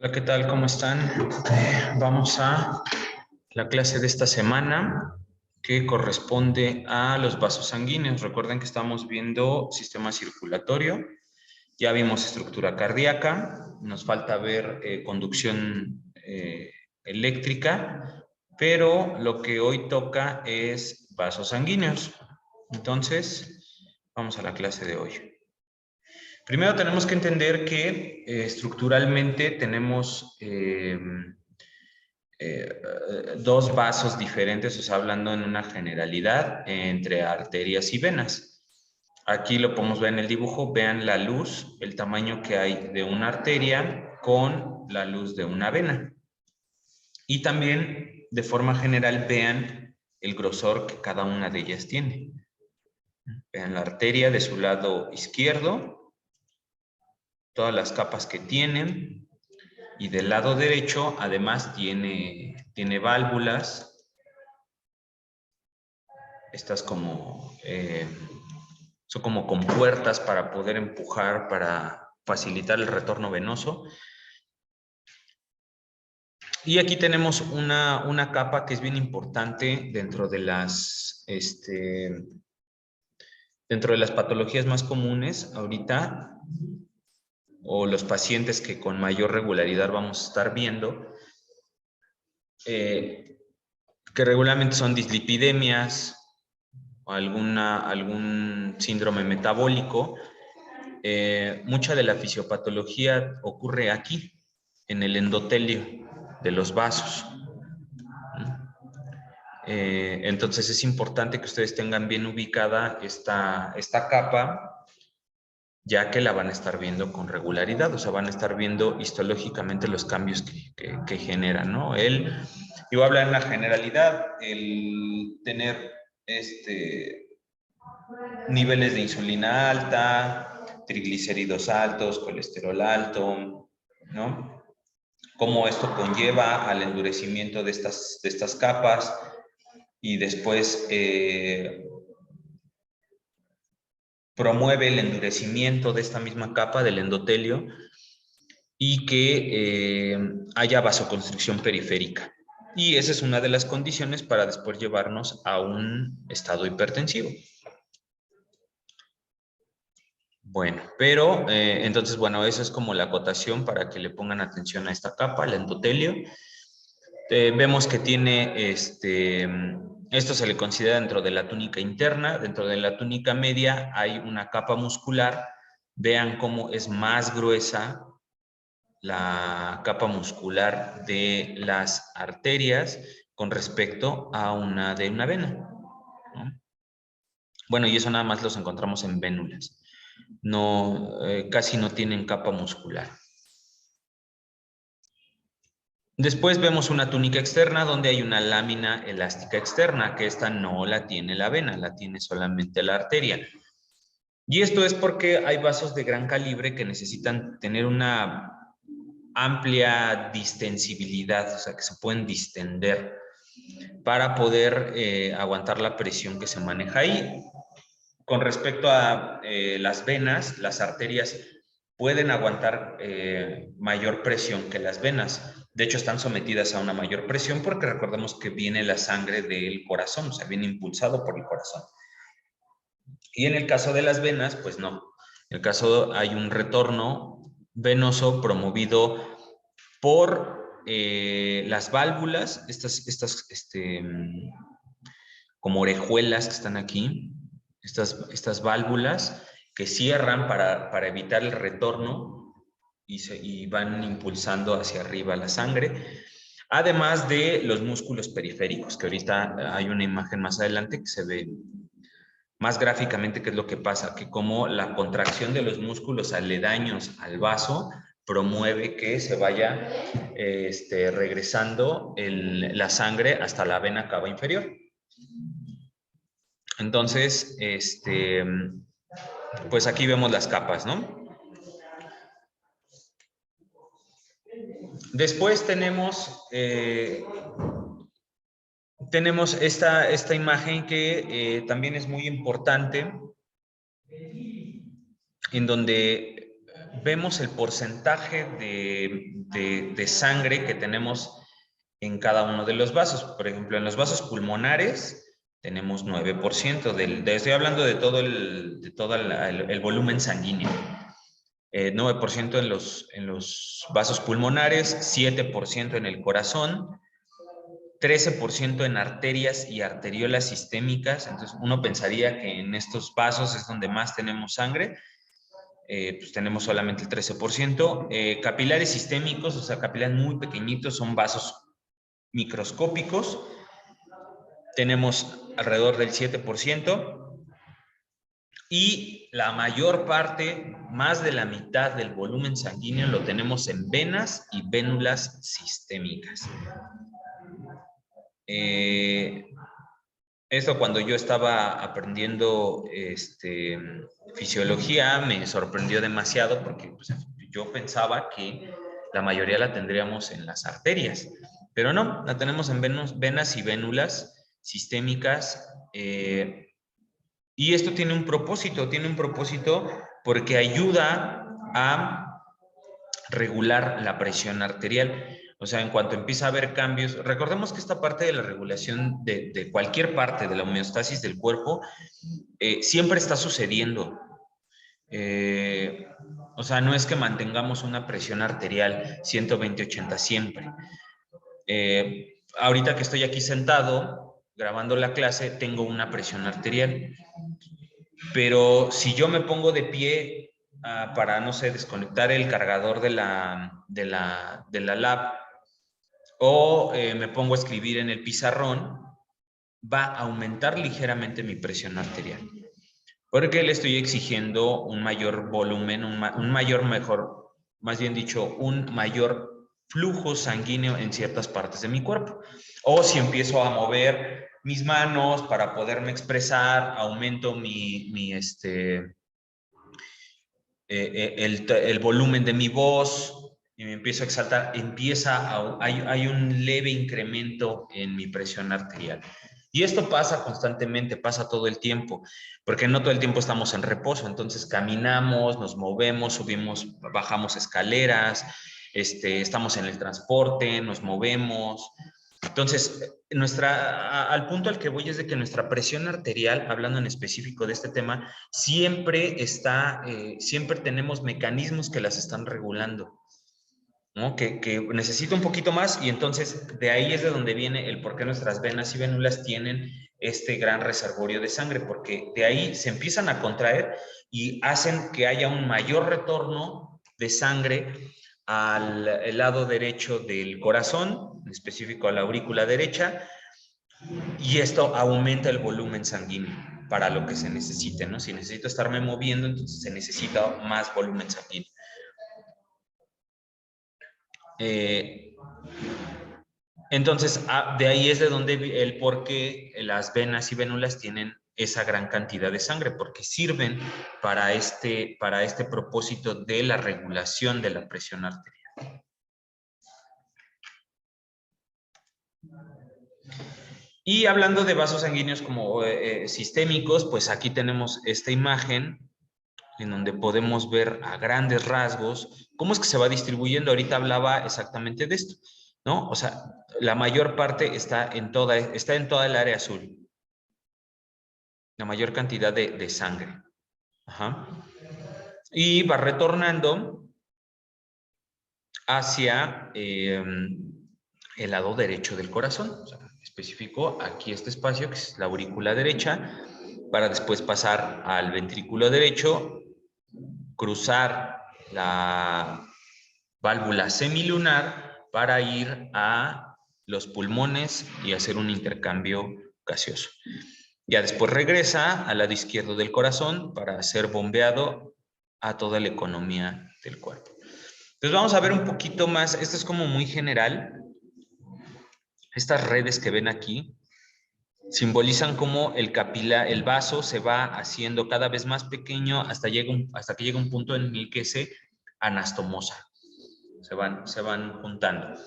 Hola, ¿qué tal? ¿Cómo están? Vamos a la clase de esta semana que corresponde a los vasos sanguíneos. Recuerden que estamos viendo sistema circulatorio, ya vimos estructura cardíaca, nos falta ver conducción eléctrica, pero lo que hoy toca es vasos sanguíneos. Entonces, vamos a la clase de hoy. Primero tenemos que entender que estructuralmente tenemos dos vasos diferentes, o sea, hablando en una generalidad entre arterias y venas. Aquí lo podemos ver en el dibujo, vean la luz, el tamaño que hay de una arteria con la luz de una vena. Y también, de forma general, vean el grosor que cada una de ellas tiene. Vean la arteria de su lado izquierdo, todas las capas que tienen, y del lado derecho además tiene válvulas, estas son como compuertas para poder empujar, para facilitar el retorno venoso. Y aquí tenemos una capa que es bien importante dentro de las patologías más comunes ahorita, o los pacientes que con mayor regularidad vamos a estar viendo, que regularmente son dislipidemias o algún síndrome metabólico. Mucha de la fisiopatología ocurre aquí, en el endotelio de los vasos. Entonces es importante que ustedes tengan bien ubicada esta capa, ya que la van a estar viendo con regularidad, o sea, van a estar viendo histológicamente los cambios que generan, ¿no? Yo voy a hablar en la generalidad, el tener niveles de insulina alta, triglicéridos altos, colesterol alto, ¿no? Cómo esto conlleva al endurecimiento de estas capas y después promueve el endurecimiento de esta misma capa del endotelio y que haya vasoconstricción periférica. Y esa es una de las condiciones para después llevarnos a un estado hipertensivo. Bueno, pero entonces, bueno, eso es como la acotación para que le pongan atención a esta capa, el endotelio. Vemos que tiene, esto se le considera dentro de la túnica interna, dentro de la túnica media hay una capa muscular. Vean cómo es más gruesa la capa muscular de las arterias con respecto a una de una vena, ¿no? Bueno, y eso nada más los encontramos en vénulas. No, casi no tienen capa muscular. Después vemos una túnica externa donde hay una lámina elástica externa, que esta no la tiene la vena, la tiene solamente la arteria. Y esto es porque hay vasos de gran calibre que necesitan tener una amplia distensibilidad, o sea, que se pueden distender para poder aguantar la presión que se maneja ahí. Con respecto a las venas, las arterias pueden aguantar mayor presión que las venas. De hecho, están sometidas a una mayor presión porque recordemos que viene la sangre del corazón, o sea, viene impulsado por el corazón. Y en el caso de las venas, pues no. En el caso hay un retorno venoso promovido por las válvulas, estas como orejuelas que están aquí, estas válvulas que cierran para evitar el retorno y van impulsando hacia arriba la sangre, además de los músculos periféricos, que ahorita hay una imagen más adelante que se ve más gráficamente qué es lo que pasa, que como la contracción de los músculos aledaños al vaso promueve que se vaya regresando la sangre hasta la vena cava inferior. Entonces, pues aquí vemos las capas, ¿no? Después tenemos esta imagen que también es muy importante, en donde vemos el porcentaje de sangre que tenemos en cada uno de los vasos. Por ejemplo, en los vasos pulmonares tenemos 9%. Estoy hablando de todo el volumen sanguíneo. 9% en los vasos pulmonares, 7% en el corazón, 13% en arterias y arteriolas sistémicas. Entonces, uno pensaría que en estos vasos es donde más tenemos sangre. Pues tenemos solamente el 13%. Capilares sistémicos, o sea, capilares muy pequeñitos, son vasos microscópicos. Tenemos alrededor del 7%. Y la mayor parte, más de la mitad del volumen sanguíneo lo tenemos en venas y vénulas sistémicas. Esto cuando yo estaba aprendiendo fisiología me sorprendió demasiado porque pues, yo pensaba que la mayoría la tendríamos en las arterias, pero no, la tenemos en venas y vénulas sistémicas. Y esto tiene un propósito porque ayuda a regular la presión arterial. O sea, en cuanto empieza a haber cambios, recordemos que esta parte de la regulación de cualquier parte de la homeostasis del cuerpo siempre está sucediendo. O sea, no es que mantengamos una presión arterial 120-80 siempre. Ahorita que estoy aquí sentado grabando la clase, tengo una presión arterial. Pero si yo me pongo de pie para, no sé, desconectar el cargador de la lab o me pongo a escribir en el pizarrón, va a aumentar ligeramente mi presión arterial. Porque le estoy exigiendo un mayor volumen, más bien dicho, un mayor flujo sanguíneo en ciertas partes de mi cuerpo. O si empiezo a mover mis manos para poderme expresar, aumento el volumen de mi voz y me empiezo a exaltar, hay un leve incremento en mi presión arterial. Y esto pasa constantemente, pasa todo el tiempo, porque no todo el tiempo estamos en reposo, entonces caminamos, nos movemos, subimos, bajamos escaleras, estamos en el transporte, nos movemos. Entonces, al punto al que voy es de que nuestra presión arterial, hablando en específico de este tema, siempre tenemos mecanismos que las están regulando, ¿no? Que necesita un poquito más y entonces de ahí es de donde viene el por qué nuestras venas y vénulas tienen este gran reservorio de sangre, porque de ahí se empiezan a contraer y hacen que haya un mayor retorno de sangre al lado derecho del corazón, en específico a la aurícula derecha, y esto aumenta el volumen sanguíneo para lo que se necesite, ¿no? Si necesito estarme moviendo, entonces se necesita más volumen sanguíneo. Entonces, de ahí es de donde el por qué las venas y vénulas tienen esa gran cantidad de sangre, porque sirven para este propósito de la regulación de la presión arterial. Y hablando de vasos sanguíneos como sistémicos, pues aquí tenemos esta imagen en donde podemos ver a grandes rasgos cómo es que se va distribuyendo. Ahorita hablaba exactamente de esto, ¿no? O sea, la mayor parte está en toda el área azul. La mayor cantidad de sangre. Ajá. Y va retornando hacia el lado derecho del corazón. O sea, especifico aquí este espacio, que es la aurícula derecha, para después pasar al ventrículo derecho, cruzar la válvula semilunar para ir a los pulmones y hacer un intercambio gaseoso. Ya después regresa al lado izquierdo del corazón para ser bombeado a toda la economía del cuerpo. Entonces vamos a ver un poquito más, esto es como muy general. Estas redes que ven aquí simbolizan cómo el vaso se va haciendo cada vez más pequeño hasta que llega un punto en el que se anastomosa. Se van juntando.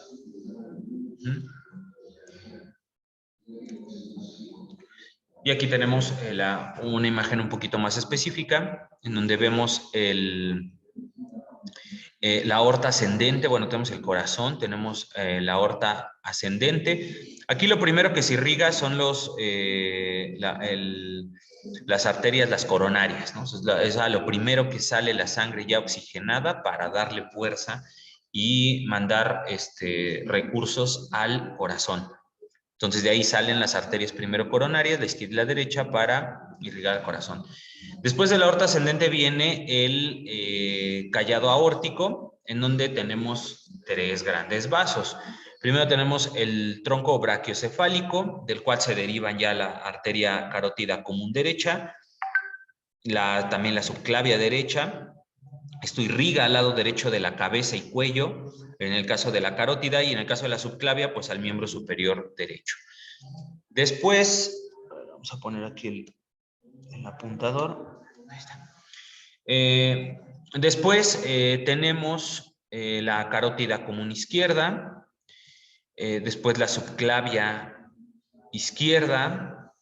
Y aquí tenemos una imagen un poquito más específica, en donde vemos La aorta ascendente, bueno, tenemos el corazón, tenemos la aorta ascendente. Aquí lo primero que se irriga son las arterias, las coronarias, ¿no? Es a lo primero que sale la sangre ya oxigenada para darle fuerza y mandar recursos al corazón. Entonces de ahí salen las arterias primero coronarias, la izquierda y la derecha, para irrigar el corazón. Después de la aorta ascendente viene el callado aórtico, en donde tenemos 3 grandes vasos. Primero tenemos el tronco brachiocefálico, del cual se derivan ya la arteria carótida común derecha, también la subclavia derecha. Esto irriga al lado derecho de la cabeza y cuello, en el caso de la carótida, y en el caso de la subclavia, pues al miembro superior derecho. Después, vamos a poner aquí el apuntador. Ahí está. Después tenemos la carótida común izquierda, después la subclavia izquierda,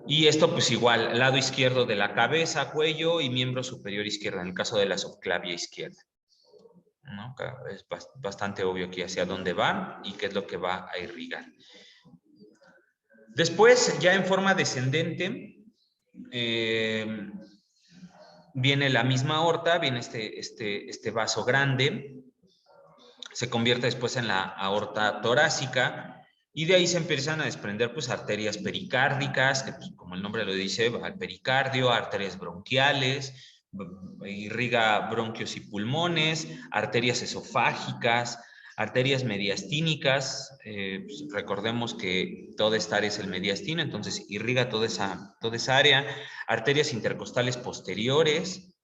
y esto pues igual, lado izquierdo de la cabeza, cuello y miembro superior izquierdo, en el caso de la subclavia izquierda, ¿no? Es bastante obvio aquí hacia dónde va y qué es lo que va a irrigar. Después, ya en forma descendente, viene la misma aorta, viene este vaso grande, se convierte después en la aorta torácica, y de ahí se empiezan a desprender pues arterias pericárdicas, que pues, como el nombre lo dice, va al pericardio, arterias bronquiales, irriga bronquios y pulmones, arterias esofágicas, arterias mediastínicas. Pues recordemos que toda esta área es el mediastino, entonces irriga toda esa área. Arterias intercostales posteriores,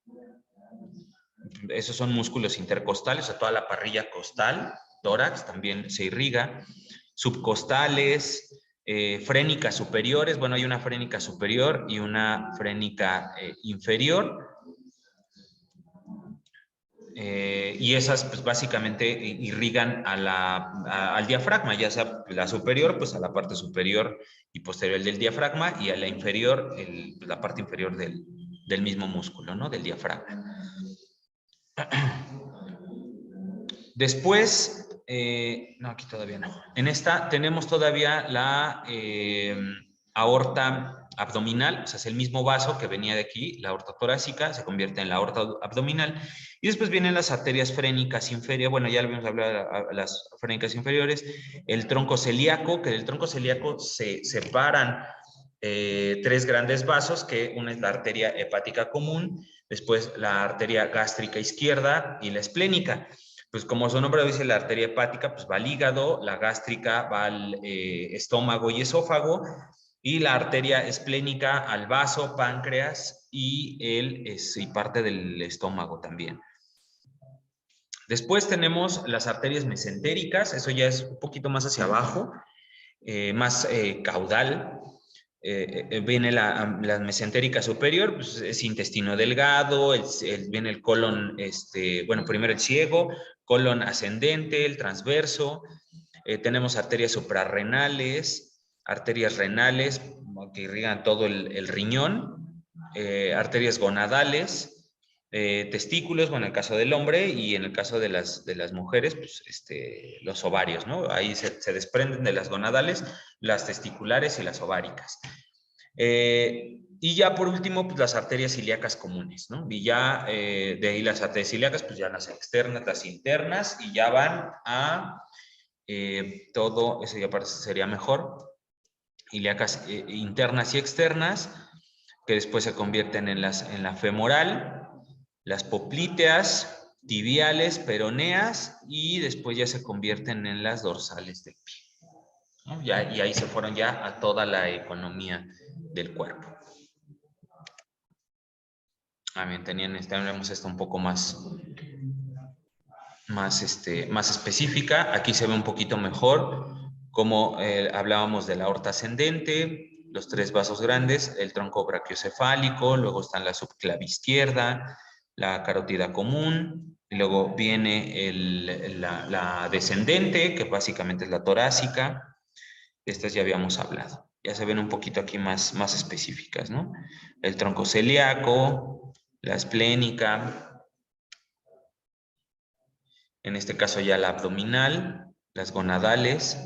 esos son músculos intercostales, o sea, toda la parrilla costal, tórax también se irriga. Subcostales, frénicas superiores, bueno, hay una frénica superior y una frénica inferior. Y esas pues básicamente irrigan al diafragma, ya sea la superior, pues a la parte superior y posterior del diafragma, y a la inferior, la parte inferior del mismo músculo, ¿no? Del diafragma. Después, no, aquí todavía no. En esta tenemos todavía la aorta abdominal, o sea, es el mismo vaso que venía de aquí, la aorta torácica, se convierte en la aorta abdominal, y después vienen las arterias frénicas inferiores, bueno, ya lo habíamos hablado, las frénicas inferiores, el tronco celíaco, que del tronco celíaco se separan 3 grandes vasos, que una es la arteria hepática común, después la arteria gástrica izquierda y la esplénica. Pues como su nombre lo dice, la arteria hepática pues va al hígado, la gástrica va al estómago y esófago, y la arteria esplénica al vaso, páncreas y parte del estómago también. Después tenemos las arterias mesentéricas, eso ya es un poquito más hacia abajo, más caudal. Viene la mesentérica superior, pues es intestino delgado, viene el colon, bueno, primero el ciego, colon ascendente, el transverso. Tenemos arterias suprarrenales, arterias renales que irrigan todo el riñón, arterias gonadales, testículos, bueno, en el caso del hombre, y en el caso de las mujeres, pues los ovarios, ¿no? Ahí se desprenden de las gonadales las testiculares y las ováricas. Y ya por último, pues las arterias ilíacas comunes, ¿no? Y ya de ahí las arterias ilíacas, pues ya las externas, las internas, y ya van a todo, eso ya sería mejor, ilíacas internas y externas, que después se convierten en la femoral, las poplíteas, tibiales, peroneas, y después ya se convierten en las dorsales del pie, ¿no? Y ahí se fueron ya a toda la economía del cuerpo. Bien, tenemos esto un poco más específica. Aquí se ve un poquito mejor como hablábamos de la aorta ascendente, los 3 vasos grandes, el tronco brachiocefálico, luego está la subclavia izquierda, la carótida común, y luego viene la descendente, que básicamente es la torácica. Estas ya habíamos hablado. Ya se ven un poquito aquí más específicas, ¿no? El tronco celíaco, la esplénica, en este caso ya la abdominal, las gonadales,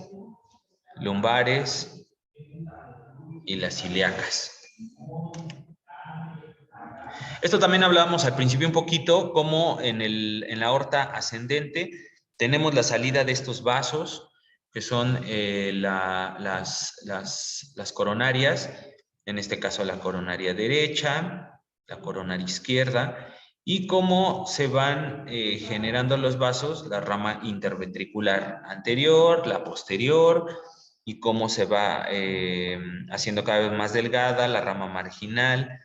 lumbares y las ilíacas. Esto también hablábamos al principio un poquito, como en la aorta ascendente tenemos la salida de estos vasos, que son las coronarias, en este caso la coronaria derecha, la coronaria izquierda, y cómo se van generando los vasos, la rama interventricular anterior, la posterior, y cómo se va haciendo cada vez más delgada la rama marginal.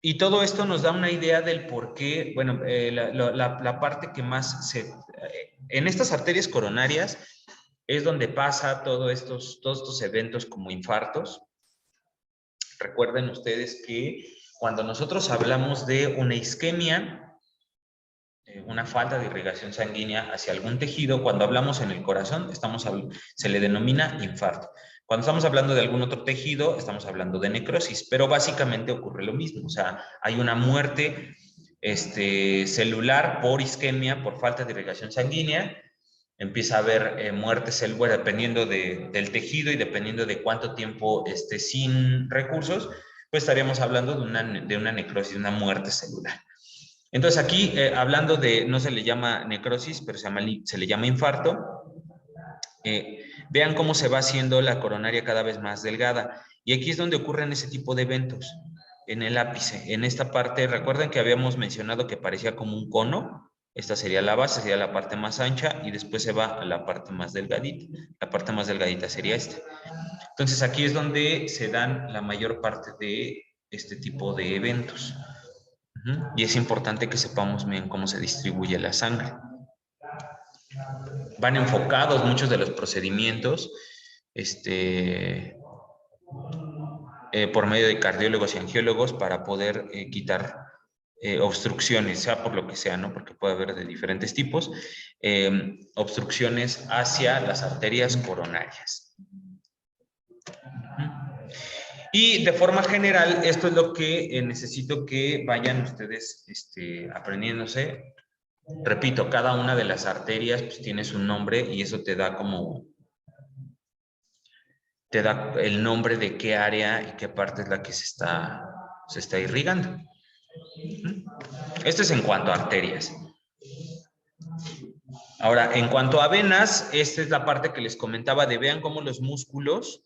Y todo esto nos da una idea del por qué, bueno, la parte que más en estas arterias coronarias es donde pasa todos estos eventos como infartos. Recuerden ustedes que cuando nosotros hablamos de una isquemia, una falta de irrigación sanguínea hacia algún tejido, cuando hablamos en el corazón, se le denomina infarto. Cuando estamos hablando de algún otro tejido, estamos hablando de necrosis, pero básicamente ocurre lo mismo. O sea, hay una muerte celular por isquemia, por falta de irrigación sanguínea. Empieza a haber muerte celular dependiendo del tejido y dependiendo de cuánto tiempo esté sin recursos, pues estaríamos hablando de una necrosis, de una muerte celular. Entonces aquí, hablando de, no se le llama necrosis, pero se le llama infarto, vean cómo se va haciendo la coronaria cada vez más delgada. Y aquí es donde ocurren ese tipo de eventos, en el ápice. En esta parte, recuerden que habíamos mencionado que parecía como un cono. Esta sería la base, sería la parte más ancha, y después se va a la parte más delgadita. La parte más delgadita sería esta. Entonces aquí es donde se dan la mayor parte de este tipo de eventos. Y es importante que sepamos bien cómo se distribuye la sangre. Van enfocados muchos de los procedimientos por medio de cardiólogos y angiólogos para poder quitar obstrucciones, sea por lo que sea, ¿no? Porque puede haber de diferentes tipos, obstrucciones hacia las arterias coronarias. Y de forma general, esto es lo que necesito que vayan ustedes aprendiéndose. Repito, cada una de las arterias pues, tiene su nombre y eso te da el nombre de qué área y qué parte es la que se está irrigando. Esto es en cuanto a arterias. Ahora, en cuanto a venas, esta es la parte que les comentaba de vean cómo los músculos,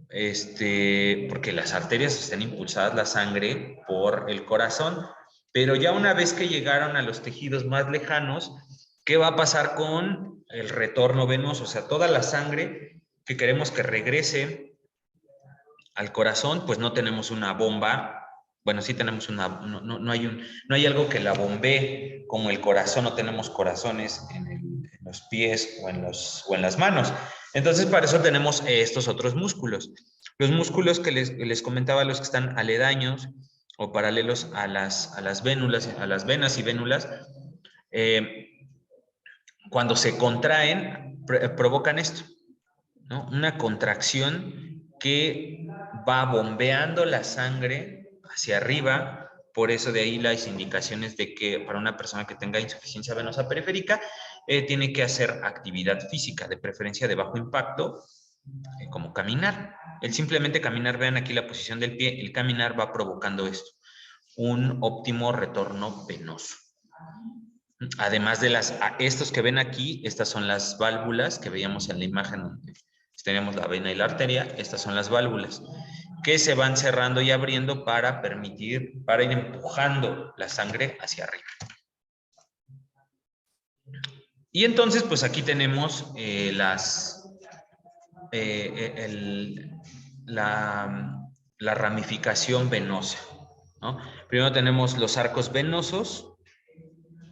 porque las arterias están impulsadas la sangre por el corazón, pero ya una vez que llegaron a los tejidos más lejanos, ¿qué va a pasar con el retorno venoso? O sea, toda la sangre que queremos que regrese al corazón, pues no tenemos una bomba. Bueno, sí tenemos no hay algo que la bombee como el corazón, no tenemos corazones en los pies o en las manos. Entonces, para eso tenemos estos otros músculos. Los músculos que les comentaba, los que están aledaños o paralelos a las vénulas, a las venas y vénulas, cuando se contraen, provocan esto, ¿no? Una contracción que va bombeando la sangre hacia arriba. Por eso de ahí las indicaciones de que para una persona que tenga insuficiencia venosa periférica tiene que hacer actividad física, de preferencia de bajo impacto, como caminar. El simplemente caminar, vean aquí la posición del pie, el caminar va provocando esto, un óptimo retorno venoso. Además de estos que ven aquí, estas son las válvulas que veíamos en la imagen donde tenemos la vena y la arteria. Estas son las válvulas que se van cerrando y abriendo para ir empujando la sangre hacia arriba. Y entonces, pues aquí tenemos la ramificación venosa, ¿no? Primero tenemos los arcos venosos,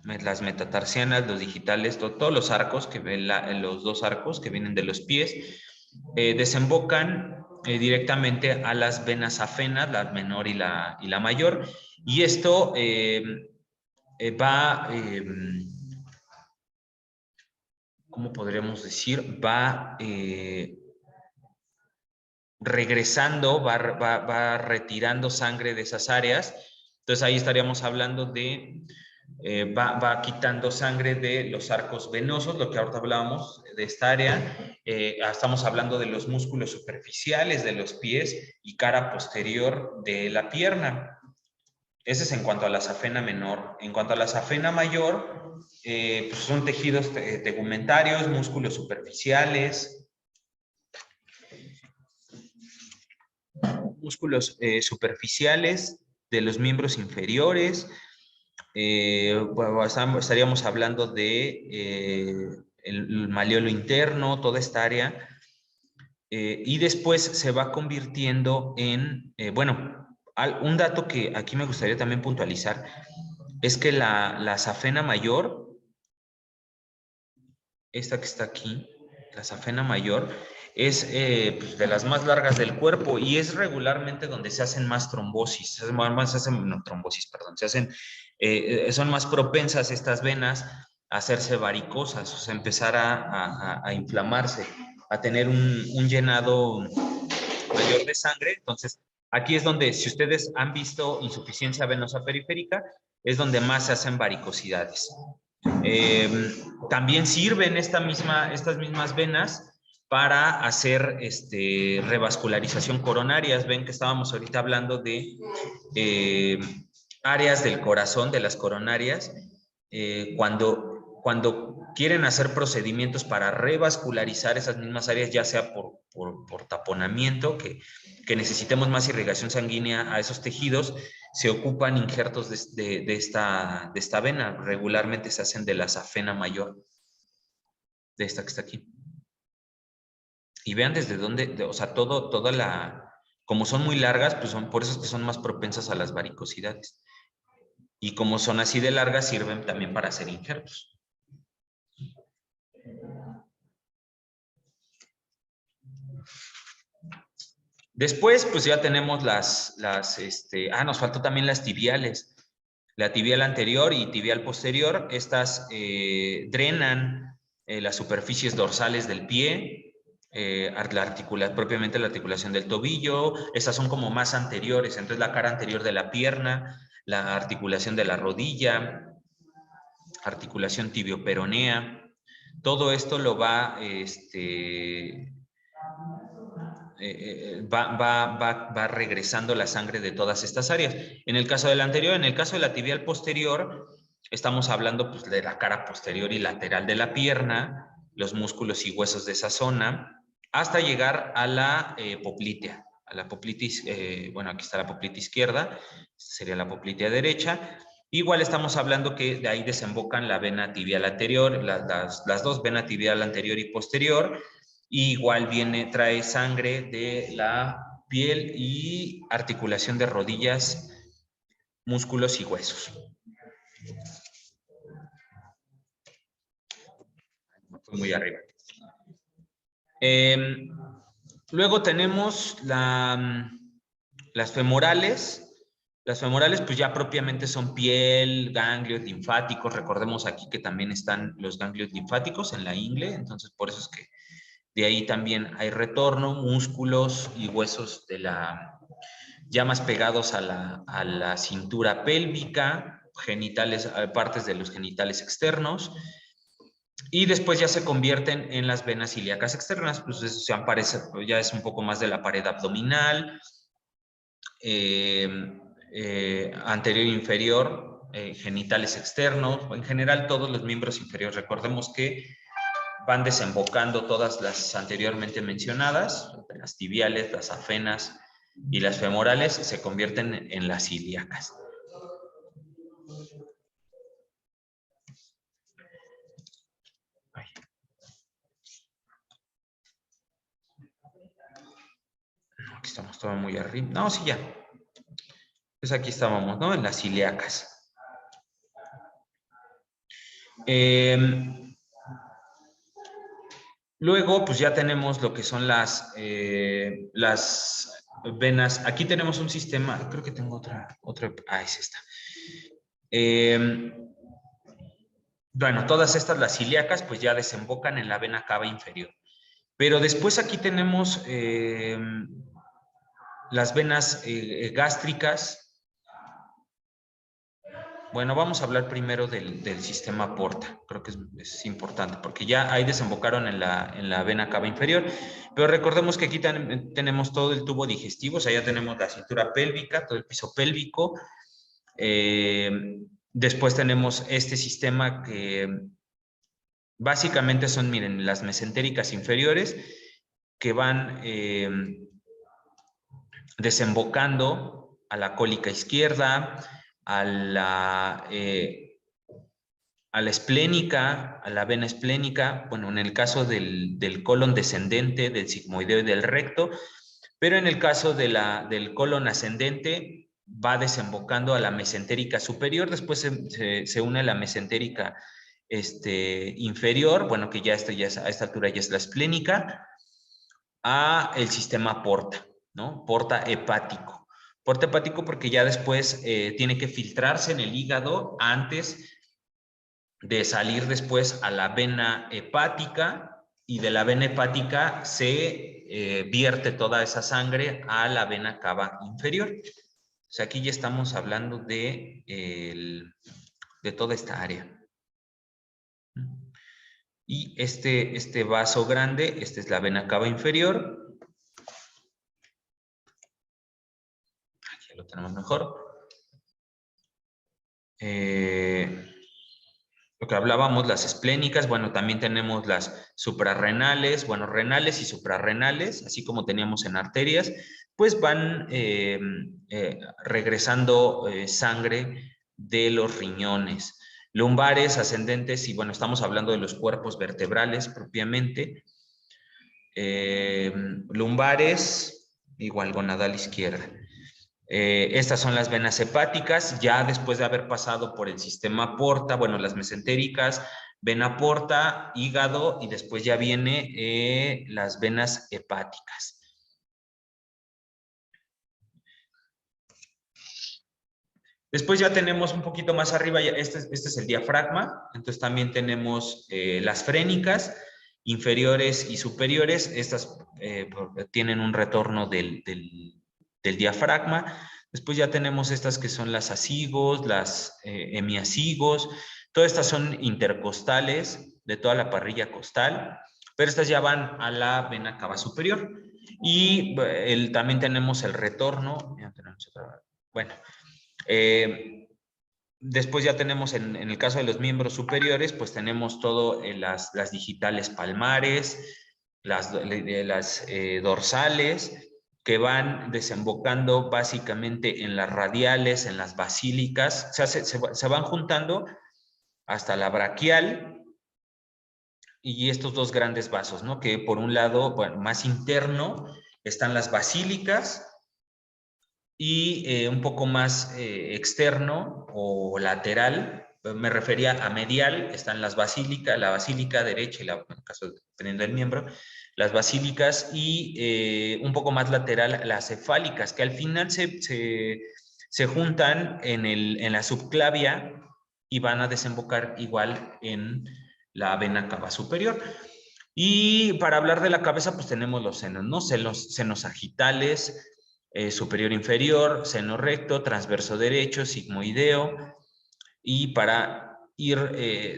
las metatarsianas, los digitales, todos los arcos que ven los dos arcos que vienen de los pies, desembocan directamente a las venas afenas, la menor y la mayor, y esto va, ¿cómo podríamos decir? Va regresando, va retirando sangre de esas áreas. Entonces ahí estaríamos hablando de va quitando sangre de los arcos venosos, lo que ahorita hablábamos de esta área. Estamos hablando de los músculos superficiales de los pies y cara posterior de la pierna. Ese es en cuanto a la safena menor. En cuanto a la safena mayor, pues son tejidos tegumentarios, músculos superficiales, de los miembros inferiores. Estaríamos hablando de el maleolo interno, toda esta área. Y después se va convirtiendo en, un dato que aquí me gustaría también puntualizar, es que la safena mayor, esta que está aquí, la safena mayor, es pues de las más largas del cuerpo y es regularmente donde se hacen más trombosis, son más propensas estas venas a hacerse varicosas, o sea, empezar a inflamarse, a tener un llenado mayor de sangre. Entonces, aquí es donde, si ustedes han visto insuficiencia venosa periférica, es donde más se hacen varicosidades. También sirven estas mismas venas para hacer revascularización coronarias. Ven que estábamos ahorita hablando de áreas del corazón, de las coronarias. Cuando quieren hacer procedimientos para revascularizar esas mismas áreas, ya sea por taponamiento, que necesitemos más irrigación sanguínea a esos tejidos, se ocupan injertos de esta vena. Regularmente se hacen de la safena mayor, de esta que está aquí. Y vean desde dónde, o sea, como son muy largas, pues por eso es que son más propensas a las varicosidades. Y como son así de largas, sirven también para hacer injertos. Después, pues ya tenemos nos faltó también las tibiales. La tibial anterior y tibial posterior, estas drenan las superficies dorsales del pie, propiamente la articulación del tobillo. Estas son como más anteriores, entonces la cara anterior de la pierna, la articulación de la rodilla, articulación tibioperonea. Todo esto lo va regresando la sangre de todas estas áreas. En el caso del anterior, en el caso de la tibial posterior, estamos hablando pues, de la cara posterior y lateral de la pierna, los músculos y huesos de esa zona, hasta llegar a la poplitea. A la poplitis, aquí está la poplitea izquierda, sería la poplitea derecha. Igual estamos hablando que de ahí desembocan la vena tibial anterior, las dos, vena tibial anterior y posterior. Y igual trae sangre de la piel y articulación de rodillas, músculos y huesos. Fue muy arriba. Luego tenemos las femorales. Las femorales pues ya propiamente son piel, ganglios linfáticos. Recordemos aquí que también están los ganglios linfáticos en la ingle, entonces por eso es que de ahí también hay retorno, músculos y huesos ya más pegados a la cintura pélvica, genitales, partes de los genitales externos, y después ya se convierten en las venas ilíacas externas, pues eso ya es un poco más de la pared abdominal, anterior e inferior, genitales externos, en general todos los miembros inferiores. Recordemos que van desembocando todas las anteriormente mencionadas, las tibiales, las safenas y las femorales se convierten en las ilíacas. No, aquí estamos todo muy arriba. No, sí, ya. Pues aquí estábamos, ¿no? En las ilíacas. Luego, pues ya tenemos lo que son las venas. Aquí tenemos un sistema, creo que tengo otra, es esta. Bueno, todas estas, las ilíacas, pues ya desembocan en la vena cava inferior. Pero después aquí tenemos las venas gástricas. Bueno, vamos a hablar primero del sistema porta. Creo que es importante porque ya ahí desembocaron en la vena cava inferior. Pero recordemos que aquí tenemos todo el tubo digestivo, o sea, ya tenemos la cintura pélvica, todo el piso pélvico. Después tenemos este sistema que básicamente son, miren, las mesentéricas inferiores que van desembocando a la cólica izquierda, a la esplénica, a la vena esplénica, bueno, en el caso del colon descendente, del sigmoideo y del recto, pero en el caso del colon ascendente va desembocando a la mesentérica superior, después se une a la mesentérica inferior, bueno, que ya esto ya es, a esta altura ya es la esplénica, a el sistema porta, ¿no? Porta hepático. Porta hepático porque ya después tiene que filtrarse en el hígado antes de salir después a la vena hepática, y de la vena hepática se vierte toda esa sangre a la vena cava inferior. O sea, aquí ya estamos hablando de toda esta área. Y este vaso grande, esta es la vena cava inferior. Aquí lo tenemos mejor. Lo que hablábamos, las esplénicas, bueno, también tenemos las suprarrenales, bueno, renales y suprarrenales, así como teníamos en arterias, pues van regresando sangre de los riñones. Lumbares, ascendentes, y bueno, estamos hablando de los cuerpos vertebrales propiamente. Lumbares, igual gonadal izquierda. Estas son las venas hepáticas, ya después de haber pasado por el sistema porta, bueno, las mesentéricas, vena porta, hígado, y después ya viene las venas hepáticas. Después ya tenemos un poquito más arriba, este es el diafragma, entonces también tenemos las frénicas, inferiores y superiores, estas tienen un retorno del diafragma. Después ya tenemos estas que son las asigos, las hemiasigos, todas estas son intercostales de toda la parrilla costal, pero estas ya van a la vena cava superior. Y también tenemos el retorno, ya tenemos otra, bueno, después ya tenemos en el caso de los miembros superiores, pues tenemos todo las digitales palmares, las dorsales, que van desembocando básicamente en las radiales, en las basílicas, o sea, se van juntando hasta la braquial y estos dos grandes vasos, ¿no? Que por un lado, bueno, más interno, están las basílicas, y un poco más externo o lateral, me refería a medial, están las basílicas, la basílica derecha y en el caso dependiendo del miembro, las basílicas, y un poco más lateral las cefálicas, que al final se juntan en la subclavia y van a desembocar igual en la vena cava superior. Y para hablar de la cabeza, pues tenemos los senos, ¿no? Senos sagitales, superior inferior, seno recto, transverso derecho, sigmoideo, y para ir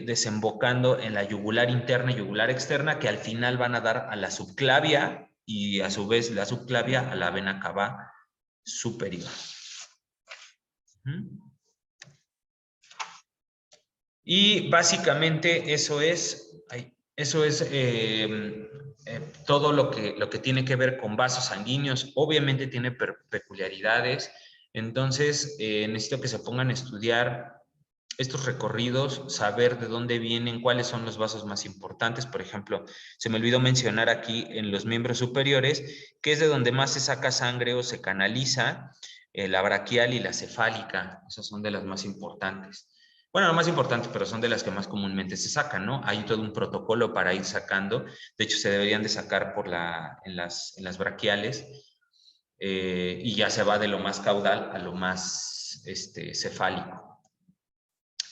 desembocando en la yugular interna y yugular externa, que al final van a dar a la subclavia, y a su vez la subclavia a la vena cava superior. Y básicamente eso es todo lo que tiene que ver con vasos sanguíneos. Obviamente tiene peculiaridades, entonces necesito que se pongan a estudiar estos recorridos, saber de dónde vienen, cuáles son los vasos más importantes. Por ejemplo, se me olvidó mencionar aquí en los miembros superiores, que es de donde más se saca sangre o se canaliza, la braquial y la cefálica. Esas son de las más importantes. Bueno, no más importantes, pero son de las que más comúnmente se sacan, ¿no? Hay todo un protocolo para ir sacando. De hecho, se deberían de sacar en las braquiales, y ya se va de lo más caudal a lo más cefálico.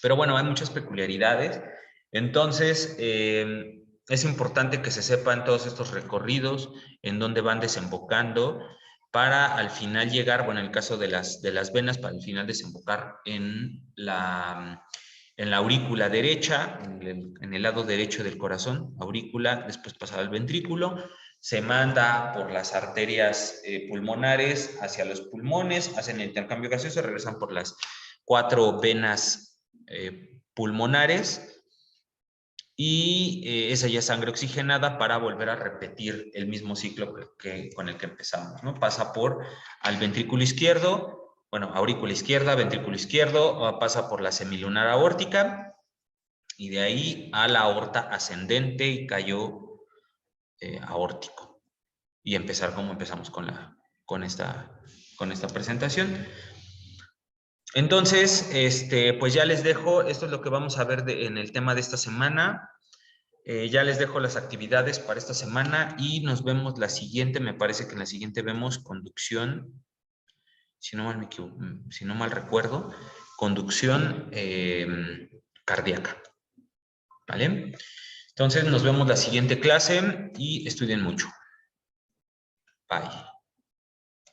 Pero bueno, hay muchas peculiaridades. Entonces, es importante que se sepan todos estos recorridos, en dónde van desembocando, para al final llegar, bueno, en el caso de las venas, para al final desembocar en la aurícula derecha, en el lado derecho del corazón, aurícula, después pasar al ventrículo, se manda por las arterias pulmonares hacia los pulmones, hacen el intercambio gaseoso, regresan por las 4 venas pulmonares, y esa ya es sangre oxigenada para volver a repetir el mismo ciclo con el que empezamos, ¿no? Pasa por al ventrículo izquierdo, bueno, aurícula izquierda, ventrículo izquierdo, pasa por la semilunar aórtica y de ahí a la aorta ascendente y callo aórtico. Y empezar como empezamos con esta presentación. Entonces, pues ya les dejo, esto es lo que vamos a ver en el tema de esta semana. Ya les dejo las actividades para esta semana y nos vemos la siguiente. Me parece que en la siguiente vemos conducción, si no mal recuerdo, conducción cardíaca. ¿Vale? Entonces nos vemos la siguiente clase y estudien mucho. Bye.